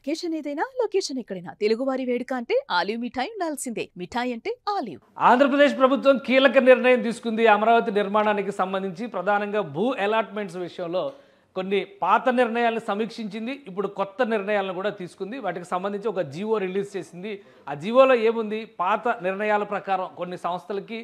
Occasion ఏదైనా location ఎక్కడైనా తెలుగువారి వేడుక అంటే ఆలివ్ మిఠాయి ఉండాల్సిందే. మిఠాయి అంటే ఆలివ్. ఆంధ్రప్రదేశ్ ప్రభుత్వం కీలక నిర్ణయం తీసుకుంది. అమరావతి నిర్మాణానికి సంబంధించి ప్రధానంగా భూ అలాట్మెంట్స్ విషయంలో కొన్ని పాత నిర్ణయాలను సమీక్షించింది. ఇప్పుడు కొత్త నిర్ణయాలను కూడా తీసుకుంది. వాటికి సంబంధించి ఒక జీవో రిలీజ్ చేసింది. ఆ జీవోలో ఏముంది? పాత నిర్ణయాల ప్రకారం కొన్ని సంస్థలకి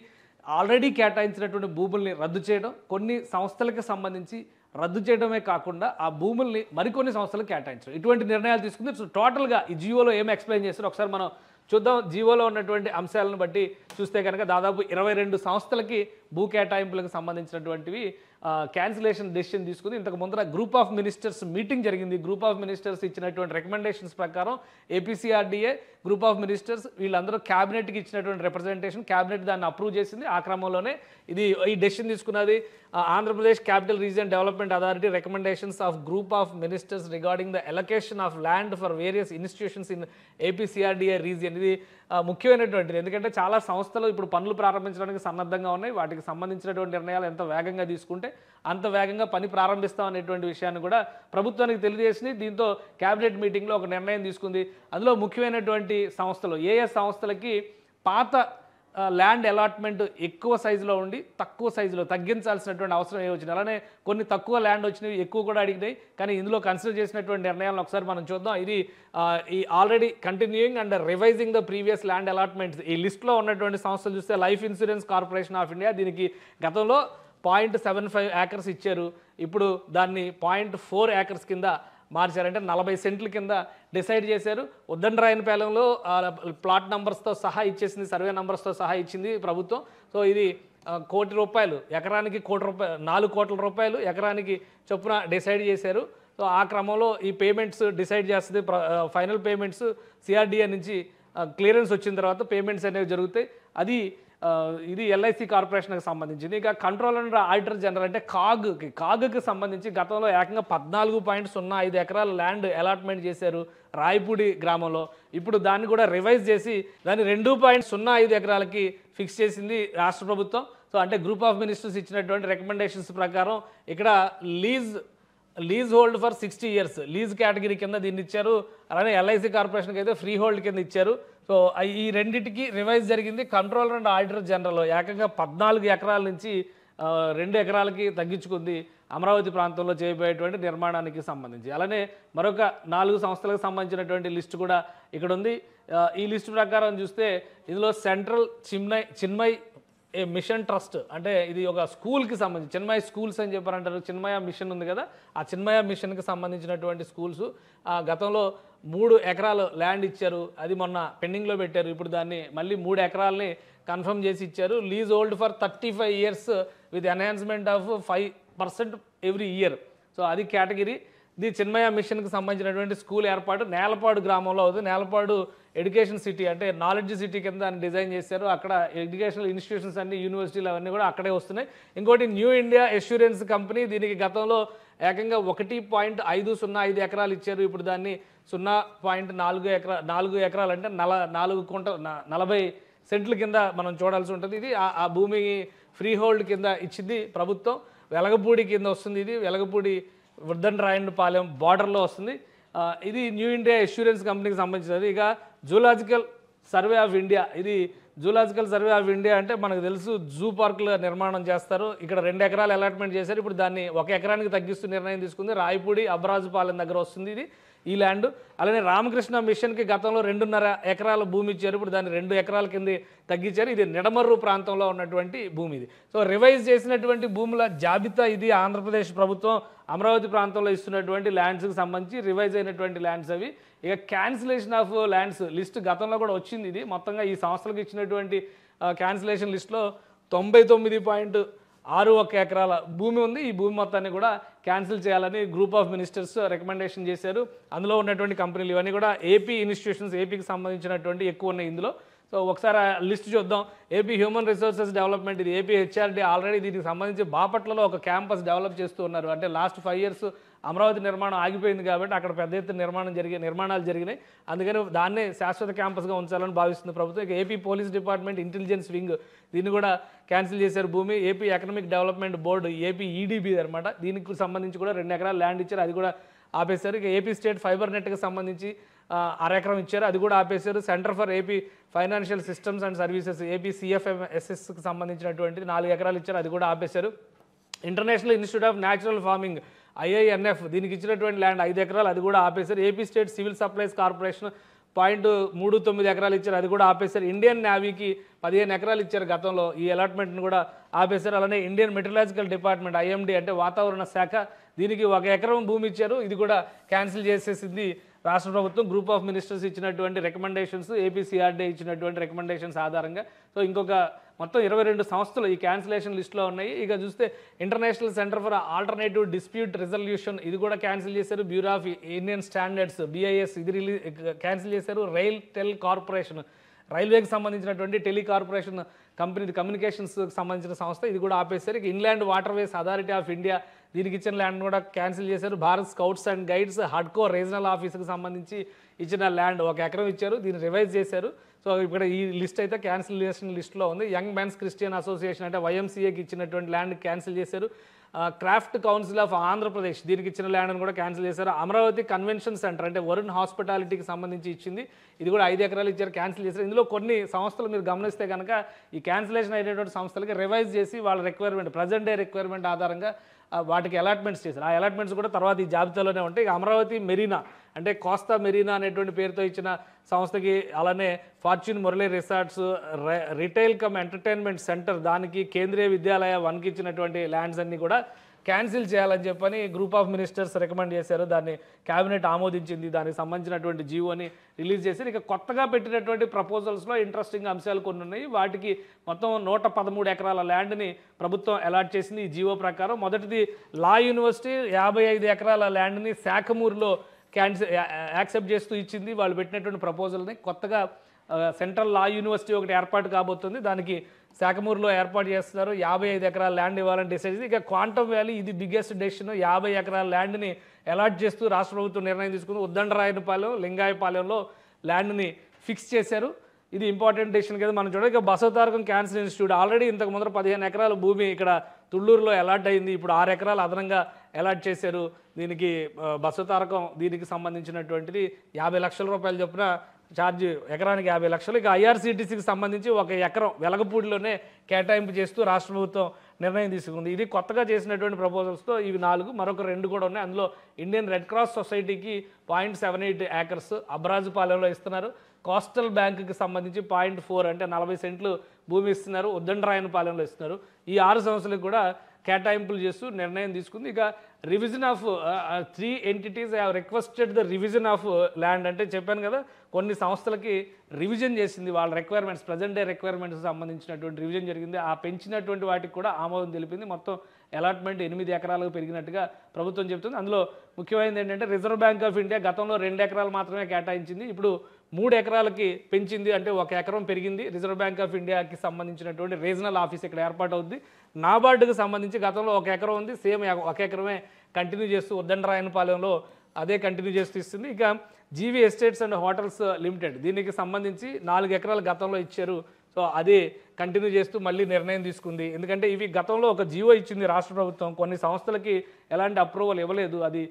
ఆల్రెడీ కేటాయించినటువంటి భూముల్ని రద్దు చేయడం, కొన్ని సంస్థలకి సంబంధించి రద్దు చేయడమే కాకుండా ఆ భూముల్ని మరికొన్ని సంస్థలకు కేటాయించడం, ఇటువంటి నిర్ణయాలు తీసుకుంది. సో టోటల్గా ఈ జీవోలో ఏమి ఎక్స్ప్లెయిన్ చేస్తారో ఒకసారి మనం చూద్దాం. జీవోలో ఉన్నటువంటి అంశాలను బట్టి చూస్తే కనుక దాదాపు 22 సంస్థలకి భూ కేటాయింపులకు సంబంధించినటువంటివి క్యాన్సిలేషన్ డెసిషన్ తీసుకుంది. ఇంతకు ముందర గ్రూప్ ఆఫ్ మినిస్టర్స్ మీటింగ్ జరిగింది. గ్రూప్ ఆఫ్ మినిస్టర్స్ ఇచ్చినటువంటి రికమెండేషన్స్ ప్రకారం ఏపీసీఆర్డీఏ గ్రూప్ ఆఫ్ మినిస్టర్స్ వీళ్ళందరూ క్యాబినెట్కి ఇచ్చినటువంటి రిప్రజెంటేషన్, క్యాబినెట్ దాన్ని అప్రూవ్ చేసింది. ఆ క్రమంలోనే ఈ డెసిషన్ తీసుకున్నది. Andhra Pradesh capital region development authority recommendations of group of ministers regarding the allocation of land for various institutions in APCRDA region. ఇది ముఖ్యమైనటువంటిది. ఎందుకంటే చాలా సంస్థలు ఇప్పుడు పనులు ప్రారంభించడానికి సన్నద్ధంగా ఉన్నాయి. వాటికి సంబంధించినటువంటి నిర్ణయాలు ఎంత వేగంగా తీసుకుంటే అంత వేగంగా పని ప్రారంభిస్తాం అనేటువంటి విషయాన్ని కూడా ప్రభుత్వానికి తెలియజేసింది. దీంతో క్యాబినెట్ మీటింగ్లో ఒక నిర్ణయం తీసుకుంది. అందులో ముఖ్యమైనటువంటి సంస్థలు ఏ సంస్థలకి పాత ల్యాండ్ అలాట్మెంట్ ఎక్కువ సైజులో ఉండి తక్కువ సైజులో తగ్గించాల్సినటువంటి అవసరం వచ్చింది. అలానే కొన్ని తక్కువ ల్యాండ్ వచ్చినవి ఎక్కువ కూడా అడిగినాయి. కానీ ఇందులో కన్సిడర్ చేసినటువంటి నిర్ణయాలను ఒకసారి మనం చూద్దాం. ఇది ఈ already continuing and revising the previous land allotments. ఈ లిస్ట్లో ఉన్నటువంటి సంస్థలు చూస్తే life insurance corporation of India, దీనికి గతంలో 0.75 ఏకర్స్ ఇచ్చారు. ఇప్పుడు దాన్ని 0.4 ఏకర్స్ కింద మార్చారంటే 40 సెంట్ల కింద డిసైడ్ చేశారు. ఉద్దండరాయనపాలెంలో ప్లాట్ నంబర్స్తో సహా ఇచ్చేసింది, సర్వే నంబర్స్తో సహా ఇచ్చింది ప్రభుత్వం. సో ఇది ₹1 కోటి, ఎకరానికి ₹4 కోట్ల రూపాయలు ఎకరానికి చొప్పున డిసైడ్ చేశారు. సో ఆ క్రమంలో ఈ పేమెంట్స్ డిసైడ్ చేస్తుంది. ఫైనల్ పేమెంట్స్ సిఆర్డీఏ నుంచి క్లియరెన్స్ వచ్చిన తర్వాత పేమెంట్స్ అనేవి జరుగుతాయి. ఇది ఎల్ఐసి కార్పొరేషన్కి సంబంధించింది. ఇక కంట్రోలర్ అండ్ ఆడిటర్ జనరల్ అంటే కాగ్కి సంబంధించి గతంలో ఏకంగా 14.05 ఎకరాల ల్యాండ్ అలాట్మెంట్ చేశారు రాయపూడి గ్రామంలో. ఇప్పుడు దాన్ని కూడా రివైజ్ చేసి దాన్ని 2.05 ఎకరాలకి ఫిక్స్ చేసింది రాష్ట్ర ప్రభుత్వం. సో అంటే గ్రూప్ ఆఫ్ మినిస్టర్స్ ఇచ్చినటువంటి రికమెండేషన్స్ ప్రకారం ఇక్కడ lease hold for 60 years lease category కింద దీన్ని ఇచ్చారు. అలానే ఎల్ఐసి కార్పొరేషన్కి అయితే ఫ్రీ హోల్డ్ కింద ఇచ్చారు. సో ఈ రెండింటికి రివైజ్ జరిగింది. కంట్రోలర్ అండ్ ఆడిటర్ జనరల్ ఏకంగా 14 ఎకరాల నుంచి 2 ఎకరాలకి తగ్గించుకుంది అమరావతి ప్రాంతంలో చేయబోయేటువంటి నిర్మాణానికి సంబంధించి. అలానే మరొక 4 సంస్థలకు సంబంధించినటువంటి లిస్టు కూడా ఇక్కడ ఉంది. ఈ లిస్టు ప్రకారం చూస్తే ఇందులో సెంట్రల్ చిన్మయ్ మిషన్ ట్రస్ట్, అంటే ఇది ఒక స్కూల్కి సంబంధించి చిన్మయ స్కూల్స్ అని చెప్పారంటారు. చిన్మయ మిషన్ ఉంది కదా, ఆ చిన్మయ మిషన్కి సంబంధించినటువంటి స్కూల్స్ గతంలో 3 ఎకరాలు ల్యాండ్ ఇచ్చారు. అది మొన్న పెండింగ్లో పెట్టారు. ఇప్పుడు దాన్ని మళ్ళీ 3 ఎకరాలని కన్ఫర్మ్ చేసి ఇచ్చారు. Lease hold for 35 years with enhancement of 5% every year. So అది కేటగిరీ. ఇది చిన్మయ మిషన్కి సంబంధించినటువంటి స్కూల్ ఏర్పాటు నేలపాడు గ్రామంలో అవుతుంది. నేలపాడు ఎడ్యుకేషన్ సిటీ అంటే నాలెడ్జ్ సిటీ కింద దాన్ని డిజైన్ చేశారు. అక్కడ ఎడ్యుకేషనల్ ఇన్స్టిట్యూషన్స్ అన్ని, యూనివర్సిటీలు అవన్నీ కూడా అక్కడే వస్తున్నాయి. ఇంకోటి న్యూ ఇండియా ఎష్యూరెన్స్ కంపెనీ, దీనికి గతంలో ఏకంగా 1.505 ఎకరాలు ఇచ్చారు. ఇప్పుడు దాన్ని 0.4 ఎకరాలు అంటే 40 సెంట్ల కింద మనం చూడాల్సి ఉంటుంది. ఇది ఆ భూమి ఫ్రీ హోల్డ్ కింద ఇచ్చింది ప్రభుత్వం. వెలగపూడి కింద వస్తుంది. ఇది వెలగపూడి ఉద్దండరాయనపాలెం బార్డర్లో వస్తుంది. ఇది న్యూ ఇండియా ఎష్యూరెన్స్ కంపెనీకి సంబంధించినది. ఇక జూలాజికల్ సర్వే ఆఫ్ ఇండియా, ఇది జూలాజికల్ సర్వే ఆఫ్ ఇండియా అంటే మనకు తెలుసు జూ పార్కుల నిర్మాణం చేస్తారు. ఇక్కడ 2 ఎకరాలు అలాట్మెంట్ చేశారు. ఇప్పుడు దాన్ని 1 ఎకరానికి తగ్గిస్తూ నిర్ణయం తీసుకుంది. రాయపూడి అబ్రాజుపాలెం దగ్గర వస్తుంది ఈ ల్యాండ్. అలానే రామకృష్ణ మిషన్కి గతంలో 2.5 ఎకరాల భూమి ఇచ్చారు. ఇప్పుడు దాన్ని 2 ఎకరాల కింద తగ్గించారు. ఇది నిడమర్రు ప్రాంతంలో ఉన్నటువంటి భూమి ఇది. సో రివైజ్ చేసినటువంటి భూముల జాబితా ఇది. ఆంధ్రప్రదేశ్ ప్రభుత్వం అమరావతి ప్రాంతంలో ఇస్తున్నటువంటి ల్యాండ్స్కి సంబంధించి రివైజ్ అయినటువంటి ల్యాండ్స్ అవి. ఇక క్యాన్సిలేషన్ ఆఫ్ ల్యాండ్స్ లిస్ట్ గతంలో కూడా వచ్చింది. ఇది మొత్తంగా ఈ సంస్థలకు ఇచ్చినటువంటి క్యాన్సిలేషన్ లిస్ట్లో 99.61 ఎకరాల భూమి ఉంది. ఈ భూమి మొత్తాన్ని కూడా క్యాన్సిల్ చేయాలని గ్రూప్ ఆఫ్ మినిస్టర్స్ రికమెండేషన్ చేశారు. అందులో ఉన్నటువంటి కంపెనీలు ఇవన్నీ కూడా ఏపీ ఇన్స్టిట్యూషన్స్, ఏపీకి సంబంధించినటువంటి ఎక్కువ ఉన్నాయి ఇందులో. సో ఒకసారి లిస్ట్ చూద్దాం. ఏపీ హ్యూమన్ రిసోర్సెస్ డెవలప్మెంట్, ఇది ఏపీ హెచ్ఆర్డీ ఆల్రెడీ దీనికి సంబంధించి బాపట్లలో ఒక క్యాంపస్ డెవలప్ చేస్తూ ఉన్నారు. అంటే లాస్ట్ 5 years అమరావతి నిర్మాణం ఆగిపోయింది కాబట్టి అక్కడ పెద్ద ఎత్తున నిర్మాణాలు జరిగినాయి. అందుకని దాన్నే శాశ్వత క్యాంపస్గా ఉంచాలని భావిస్తుంది ప్రభుత్వం. ఇక AP police department intelligence wing, దీన్ని కూడా క్యాన్సిల్ చేశారు భూమి. AP economic development board, AP EDB అనమాట, దీనికి సంబంధించి కూడా 2 ఎకరాలు ల్యాండ్ ఇచ్చారు. అది కూడా ఆపేశారు. ఇక ఏపీ స్టేట్ ఫైబర్ నెట్కి సంబంధించి అరెకరం ఇచ్చారు, అది కూడా ఆపేశారు. Centre for AP financial systems and services AP CFMSSకి సంబంధించినటువంటిది 4 ఎకరాలు ఇచ్చారు, అది కూడా ఆపేశారు. International institute of natural farming IINF దీనికి ఇచ్చినటువంటి ల్యాండ్ 5 ఎకరాలు, అది కూడా ఆపేశారు. AP state civil supplies corporation 0.39 ఎకరాలు ఇచ్చారు, అది కూడా ఆపేశారు. ఇండియన్ నేవీకి 15 ఎకరాలు ఇచ్చారు గతంలో, ఈ అలాట్మెంట్ని కూడా ఆపేశారు. అలానే ఇండియన్ మెటీరియలాజికల్ డిపార్ట్మెంట్ IMD అంటే వాతావరణ శాఖ, దీనికి 1 ఎకరం భూమి ఇచ్చారు, ఇది కూడా క్యాన్సిల్ చేసేసింది రాష్ట్ర ప్రభుత్వం. గ్రూప్ ఆఫ్ మినిస్టర్స్ ఇచ్చినటువంటి రికమెండేషన్స్, ఏపీ CRDA ఇచ్చినటువంటి రికమెండేషన్స్ ఆధారంగా. సో ఇంకొక మొత్తం 22 సంస్థలు ఈ క్యాన్సిలేషన్ లిస్టులో ఉన్నాయి. ఇక చూస్తే international centre for alternative dispute resolution ఇది కూడా క్యాన్సిల్ చేశారు. Bureau of Indian standards BIS ఇది క్యాన్సిల్ చేశారు. రైల్ టెల్ కార్పొరేషన్ రైల్వేకి సంబంధించినటువంటి టెలికార్పొరేషన్ కంపెనీ కమ్యూనికేషన్స్కి సంబంధించిన సంస్థ, ఇది కూడా ఆపేశారు. ఇక inland waterways authority of India దీనికి ఇచ్చిన ల్యాండ్ కూడా క్యాన్సిల్ చేశారు. భారత్ స్కౌట్స్ అండ్ గైడ్స్ హడ్కో రీజనల్ ఆఫీస్కి సంబంధించి ఇచ్చిన ల్యాండ్ 1 ఎకరం ఇచ్చారు, దీన్ని రివైజ్ చేశారు. సో ఇక్కడ ఈ లిస్ట్ అయితే క్యాన్సిలేషన్ లిస్ట్లో ఉంది. యంగ్ మెన్స్ క్రిస్టియన్ అసోసియేషన్ అంటే YMCAకి ఇచ్చినటువంటి ల్యాండ్ క్యాన్సిల్ చేశారు. క్రాఫ్ట్ కౌన్సిల్ ఆఫ్ ఆంధ్రప్రదేశ్ దీనికి ఇచ్చిన ల్యాండ్ని కూడా క్యాన్సిల్ చేశారు. అమరావతి కన్వెన్షన్ సెంటర్ అంటే వరుణ్ హాస్పిటాలిటీకి సంబంధించి ఇచ్చింది, ఇది కూడా 5 ఎకరాలు ఇచ్చారు, క్యాన్సిల్ చేశారు. ఇందులో కొన్ని సంస్థలు మీరు గమనిస్తే కనుక ఈ క్యాన్సిలేషన్ అయినటువంటి సంస్థలకి రివైజ్ చేసి వాళ్ళ రిక్వైర్మెంట్ ప్రజెంట్ డే రిక్వైర్మెంట్ ఆధారంగా వాటికి అలాట్మెంట్స్ చేశారు. ఆ అలాట్మెంట్స్ కూడా తర్వాత ఈ జాబితాలోనే ఉంటాయి. ఇక అమరావతి మెరీనా అంటే కోస్తా మెరీనా అనేటువంటి పేరుతో ఇచ్చిన సంస్థకి, అలానే fortune Murali resorts retail come entertainment centre దానికి కేంద్రీయ విద్యాలయ 1కి ఇచ్చినటువంటి ల్యాండ్స్ అన్నీ కూడా క్యాన్సిల్ చేయాలని చెప్పని గ్రూప్ ఆఫ్ మినిస్టర్స్ రికమెండ్ చేశారు. దాన్ని క్యాబినెట్ ఆమోదించింది, దానికి సంబంధించినటువంటి జీవోని రిలీజ్ చేశారు. ఇక కొత్తగా పెట్టినటువంటి ప్రపోజల్స్లో ఇంట్రెస్టింగ్ అంశాలు కొన్ని ఉన్నాయి. వాటికి మొత్తం 113 ఎకరాల ల్యాండ్ని ప్రభుత్వం అలాట్ చేసింది ఈ జీవో ప్రకారం. మొదటిది లా యూనివర్సిటీ 55 ఎకరాల ల్యాండ్ని శాఖమూరులో యాక్సెప్ట్ చేస్తూ ఇచ్చింది. వాళ్ళు పెట్టినటువంటి ప్రపోజల్ని కొత్తగా సెంట్రల్ లా యూనివర్సిటీ ఒకటి ఏర్పాటు కాబోతుంది, దానికి శాఖమూరులో ఏర్పాటు చేస్తున్నారు. 55 ఎకరాల ల్యాండ్ ఇవ్వాలని డిసైడ్ చేసి, ఇక క్వాంటమ్ వ్యాలీ ఇది బిగ్గెస్ట్ డెసిషన్. 50 ఎకరాల ల్యాండ్ని అలాట్ చేస్తూ రాష్ట్ర ప్రభుత్వం నిర్ణయం తీసుకుంది. ఉద్దండరాయనపాలెం లింగాయపాలెంలో ల్యాండ్ని ఫిక్స్ చేశారు. ఇది ఇంపార్టెంట్ డెసిషన్ కదా మనం చూడాలి. ఇక బసవతారకం క్యాన్సర్ ఇన్స్టిట్యూట్ ఆల్రెడీ ఇంతకు ముందర 15 ఎకరాల భూమి ఇక్కడ తుళ్ళూరులో అలాట్ అయింది, ఇప్పుడు 6 ఎకరాలు అదనంగా అలాట్ చేశారు. దీనికి బసవతారకం దీనికి సంబంధించినటువంటిది 50 లక్షల రూపాయలు చొప్పున ఛార్జ్, ఎకరానికి 50 లక్షలు. ఇక IRCTCకి సంబంధించి 1 ఎకరం వెలగపూడిలోనే కేటాయింపు చేస్తూ రాష్ట్ర ప్రభుత్వం నిర్ణయం తీసుకుంది. ఇది కొత్తగా చేసినటువంటి ప్రపోజల్స్తో ఇవి 4, మరొక 2 కూడా ఉన్నాయి. అందులో ఇండియన్ రెడ్ క్రాస్ సొసైటీకి 0.78 ఏకర్స్ అబ్రాజుపాలెంలో ఇస్తున్నారు. కోస్టల్ బ్యాంకుకి సంబంధించి 0.4 అంటే 40 సెంట్లు భూమి ఇస్తున్నారు, ఉద్దండరాయనపాలెంలో ఇస్తున్నారు. ఈ 6 సంస్థలకు కూడా కేటాయింపులు చేస్తూ నిర్ణయం తీసుకుంది. ఇక revision of 3 entities have requested the revision of land అంటే చెప్పాను కదా, కొన్ని సంస్థలకి రివిజన్ చేసింది వాళ్ళ రిక్వైర్మెంట్స్ ప్రజెంట్ డే రిక్వైర్మెంట్స్ సంబంధించినటువంటి రివిజన్ జరిగింది. ఆ పెంచినటువంటి వాటికి కూడా ఆమోదం తెలిపింది. మొత్తం అలాట్మెంట్ 8 ఎకరాలకు పెరిగినట్టుగా ప్రభుత్వం చెబుతుంది. అందులో ముఖ్యమైనది ఏంటంటే రిజర్వ్ బ్యాంక్ ఆఫ్ ఇండియా గతంలో 2 ఎకరాలు మాత్రమే కేటాయించింది, ఇప్పుడు 3 ఎకరాలకి పెంచింది. అంటే 1 ఎకరం పెరిగింది. రిజర్వ్ బ్యాంక్ ఆఫ్ ఇండియాకి సంబంధించినటువంటి రీజనల్ ఆఫీస్ ఇక్కడ ఏర్పాటు అవుద్ది. నాబార్డుకి సంబంధించి గతంలో 1 ఎకరం ఉంది, సేమ్ 1 ఎకరమే కంటిన్యూ చేస్తూ ఉద్దండరాయనపాలెంలో అదే కంటిన్యూ చేస్తూ ఇస్తుంది. ఇక GV estates and hotels limited దీనికి సంబంధించి 4 ఎకరాలు గతంలో ఇచ్చారు, సో అదే కంటిన్యూ చేస్తూ మళ్ళీ నిర్ణయం తీసుకుంది. ఎందుకంటే ఇవి గతంలో ఒక జీవో ఇచ్చింది రాష్ట్ర ప్రభుత్వం, కొన్ని సంస్థలకి ఎలాంటి అప్రూవల్ ఇవ్వలేదు, అది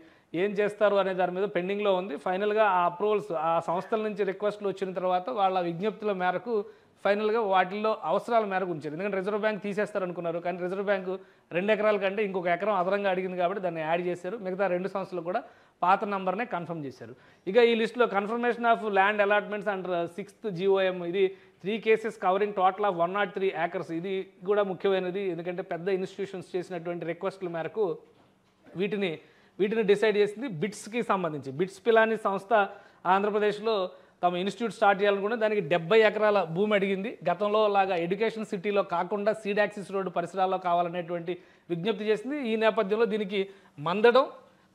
ఏం చేస్తారు అనే దాని మీద పెండింగ్లో ఉంది. ఫైనల్గా ఆ అప్రూవల్స్ ఆ సంస్థల నుంచి రిక్వెస్ట్లు వచ్చిన తర్వాత వాళ్ళ విజ్ఞప్తుల మేరకు ఫైనల్గా వాటిల్లో అవసరాల మేరకు ఉంచారు. ఎందుకంటే రిజర్వ్ బ్యాంక్ తీసేస్తారు అనుకున్నారు, కానీ రిజర్వ్ బ్యాంకు 2 ఎకరాల కంటే ఇంకొక ఎకరం అదనంగా అడిగింది కాబట్టి దాన్ని యాడ్ చేశారు. మిగతా 2 సంస్థలు కూడా పాత నంబర్నే కన్ఫర్మ్ చేశారు. ఇక ఈ లిస్టులో confirmation of land allotments under 6th GOM ఇది 3 cases covering total of 103 acres. ఇది కూడా ముఖ్యమైనది, ఎందుకంటే పెద్ద ఇన్స్టిట్యూషన్స్ చేసినటువంటి రిక్వెస్ట్ల మేరకు వీటిని డిసైడ్ చేసింది. బిట్స్కి సంబంధించి బిట్స్ పిలానీ సంస్థ ఆంధ్రప్రదేశ్లో తమ ఇన్స్టిట్యూట్ స్టార్ట్ చేయాలనుకుంటే దానికి 70 ఎకరాల భూమి అడిగింది. గతంలో లాగా ఎడ్యుకేషన్ సిటీలో కాకుండా సీడ్ యాక్సిస్ రోడ్డు పరిసరాల్లో కావాలనేటువంటి విజ్ఞప్తి చేసింది. ఈ నేపథ్యంలో దీనికి మందడం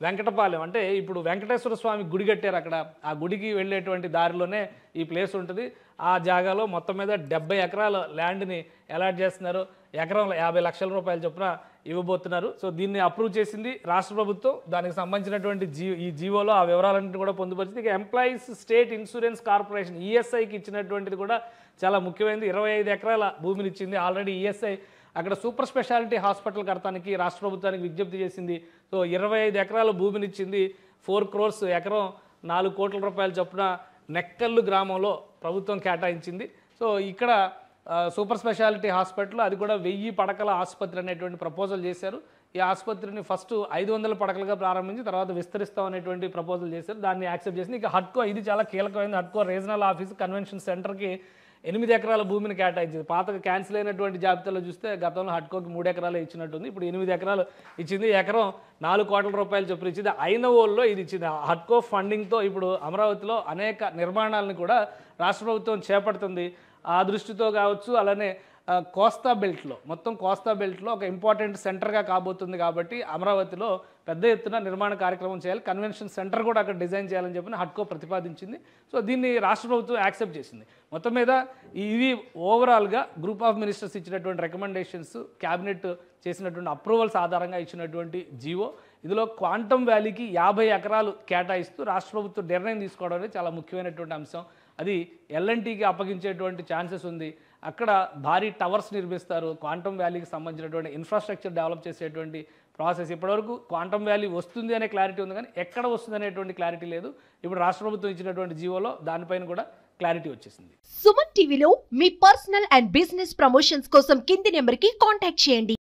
వెంకటపాలెం అంటే ఇప్పుడు వెంకటేశ్వర స్వామి గుడి కట్టారు, అక్కడ ఆ గుడికి వెళ్ళేటువంటి దారిలోనే ఈ ప్లేస్ ఉంటుంది. ఆ జాగాలో మొత్తం మీద 70 ఎకరాల ల్యాండ్ని అలాట్ చేస్తున్నారు. ఎకరంలో 50 లక్షల రూపాయల చొప్పున ఇవ్వబోతున్నారు. సో దీన్ని అప్రూవ్ చేసింది రాష్ట్ర ప్రభుత్వం. దానికి సంబంధించినటువంటి ఈ జీవోలో ఆ వివరాలన్నింటినీ కూడా పొందుపరిచింది. ఇక ఎంప్లాయీస్ స్టేట్ ఇన్సూరెన్స్ కార్పొరేషన్ ESIకి ఇచ్చినటువంటిది కూడా చాలా ముఖ్యమైనది. 25 ఎకరాల భూమిని ఇచ్చింది. ఆల్రెడీ ESI అక్కడ సూపర్ స్పెషాలిటీ హాస్పిటల్ కడతానికి రాష్ట్ర ప్రభుత్వానికి విజ్ఞప్తి చేసింది. సో 25 ఎకరాల భూమిని ఇచ్చింది. 4 crores ఎకరం 4 కోట్ల రూపాయల చొప్పున నెక్కల్లు గ్రామంలో ప్రభుత్వం కేటాయించింది. సో ఇక్కడ సూపర్ స్పెషాలిటీ హాస్పిటల్, అది కూడా 1000 పడకల ఆసుపత్రి అనేటువంటి ప్రపోజల్ చేశారు. ఈ ఆసుపత్రిని ఫస్ట్ 500 పడకలుగా ప్రారంభించి తర్వాత విస్తరిస్తాం అనేటువంటి ప్రపోజల్ చేశారు. దాన్ని యాక్సెప్ట్ చేసింది. ఇక హడ్కో, ఇది చాలా కీలకమైంది. హడ్కో రీజనల్ ఆఫీస్ కన్వెన్షన్ సెంటర్కి 8 ఎకరాల భూమిని కేటాయించింది. పాతగా క్యాన్సిల్ అయినటువంటి జాబితాలో చూస్తే గతంలో హడ్కోకి 3 ఎకరాలు ఇచ్చినట్టుంది. ఇప్పుడు 8 ఎకరాలు ఇచ్చింది. ఎకరం 4 కోట్ల రూపాయలు చొప్పున ఇచ్చింది. ఐనవోల్లో ఇది ఇచ్చింది. హడ్కో ఫండింగ్తో ఇప్పుడు అమరావతిలో అనేక నిర్మాణాలను కూడా రాష్ట్ర ప్రభుత్వం చేపడుతుంది. ఆ దృష్టితో కావచ్చు, అలానే కోస్తా బెల్ట్లో, మొత్తం కోస్తా బెల్ట్లో ఒక ఇంపార్టెంట్ సెంటర్గా కాబోతుంది. కాబట్టి అమరావతిలో పెద్ద ఎత్తున నిర్మాణ కార్యక్రమం చేయాలి, కన్వెన్షన్ సెంటర్ కూడా అక్కడ డిజైన్ చేయాలని చెప్పి హడ్కో ప్రతిపాదించింది. సో దీన్ని రాష్ట్ర ప్రభుత్వం యాక్సెప్ట్ చేసింది. మొత్తం మీద ఇవి ఓవరాల్గా గ్రూప్ ఆఫ్ మినిస్టర్స్ ఇచ్చినటువంటి రికమెండేషన్స్, క్యాబినెట్ చేసినటువంటి అప్రూవల్స్ ఆధారంగా ఇచ్చినటువంటి జీవో. ఇందులో క్వాంటమ్ వ్యాలీకి 50 ఎకరాలు కేటాయిస్తూ రాష్ట్ర ప్రభుత్వం నిర్ణయం తీసుకోవడం అనేది చాలా ముఖ్యమైనటువంటి అంశం. అది ఎల్ఎన్టీకి అప్పగించేటువంటి ఛాన్సెస్ ఉంది. అక్కడ భారీ టవర్స్ నిర్మిస్తారు. క్వాంటమ్ వ్యాలీకి సంబంధించినటువంటి ఇన్ఫ్రాస్ట్రక్చర్ డెవలప్ చేసేటువంటి ప్రాసెస్. ఇప్పటివరకు క్వాంటమ్ వ్యాలీ వస్తుంది అనే క్లారిటీ ఉంది, కానీ ఎక్కడ వస్తుంది అనేటువంటి క్లారిటీ లేదు. ఇప్పుడు రాష్ట్ర ప్రభుత్వం ఇచ్చినటువంటి జీవోలో దానిపైన కూడా క్లారిటీ వచ్చేసింది. సుమన్ టీవీలో మీ పర్సనల్ అండ్ బిజినెస్ ప్రమోషన్స్ కోసం కింది నెంబర్కి కాంటాక్ట్ చేయండి.